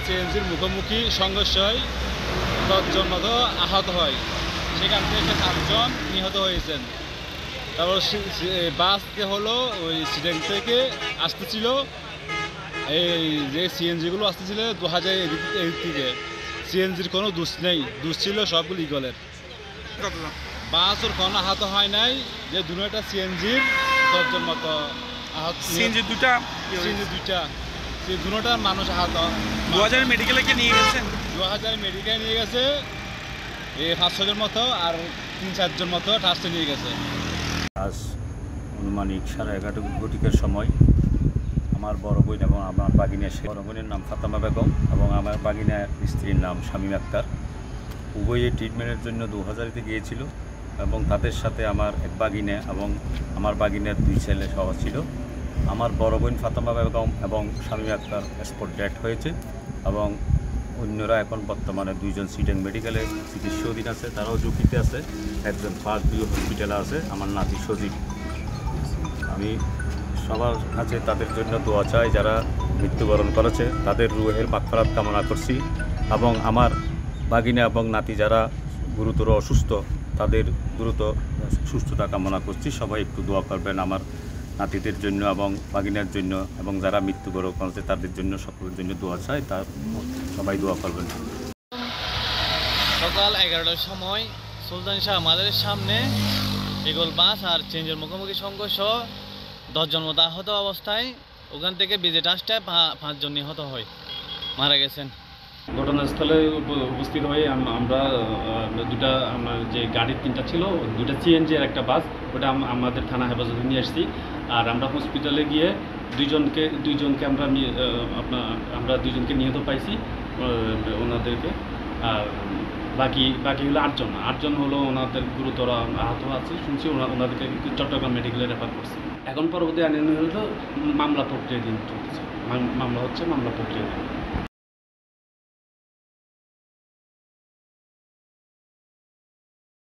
সিএনজির মুখোমুখি সংঘর্ষ হয়, 10 জন মতো আহত হয়। সেখান থেকে 7 জন নিহত হয়েছেন। তারপর বাস যে হলো ওই সিডেং থেকে আসতেছিল, এই যে সিএনজিগুলো আসতেছিল 2000 এদিক থেকে, সিএনজির কোনো দোষ নেই, দোষ ছিল সবগুলো ইগলের। বাস ওর কোনো আহত হয় নাই, যে দুটা সিএনজির 10 জন মতো আহত। সিএনজি দুটা সেই দুটার মানুষ আহত। 2000 মেডিকেলে কে নিয়ে গেছেন? 2000 মেডিকেল নিয়ে গেছে, এই 500 জন মতো, আর 3-4 জন মতো ট্রাস্টে নিয়ে গেছে। আজ আনুমানিক 11:30 সময় আমার বড় বোন এবং আমার বাগিনের বড় বোনের নাম ফাতেমা বেগম এবং আমার বাগিনার স্ত্রীর নাম শামীম আক্তার, উভয়ে ট্রিটমেন্টের জন্য 2000-তে গিয়েছিল এবং তাদের সাথে আমার এক বাগিনা এবং আমার বাগিনের 2 ছেলে সহ ছিল। আমার বড় বোন ফাতেমা বেগম এবং শামীম আক্তার স্পট ডেথ হয়েছে এবং অন্যরা এখন বর্তমানে 2 জন সিডেং মেডিকেলে চিকিৎসাধীন আছে, তারাও ঝুঁকিতে আছে। একজন ফার্স্ট ভিউ হসপিটালে আছে, আমার নাতি সজীব। আমি সবার কাছে তাদের জন্য দোয়া চাই, যারা মৃত্যুবরণ করেছে তাদের রুহের মাগফিরাত কামনা করছি এবং আমার বাগিনা এবং নাতি যারা গুরুতর অসুস্থ তাদের দ্রুত সুস্থতা কামনা করছি। সবাই একটু দোয়া করবেন আমার নাতিদের জন্য এবং বাগিনার জন্য, এবং যারা মৃত্যুবরণ করেছে তাদের জন্য, সকলের জন্য দোয়া চাই, তার সবাই দোয়া করবেন। সকাল 11টার সময় সুলতান শাহ মাজারের সামনে ইগল বাস আর চেঞ্জের মুখোমুখি সংঘর্ষ, 10 জন মতো আহত অবস্থায়। ওখান থেকে বিজে ট্রাস্টে 5 জন নিহত হয়, মারা গেছেন। ঘটনাস্থলে উপস্থিত হয়ে আমরা দুটা, আমার যে গাড়ির 3টা ছিল, 2টা সিএনজি আর একটা বাস, ওটা আমাদের থানা হেফাজতে নিয়ে আসছি। আর আমরা হসপিটালে গিয়ে দুইজনকে আমরা 2 জনকে নিহত পাইছি ওনাদেরকে। আর বাকি হলো 8 জন হলো ওনাদের গুরুতর আহত আছে শুনছি, ওনাদেরকে চট্টগ্রাম মেডিকেলে রেফার করছি। এখন পরবর্তী আইনি হলো মামলা প্রক্রিয়াধীন চলছে, মামলা প্রক্রিয়াধীন।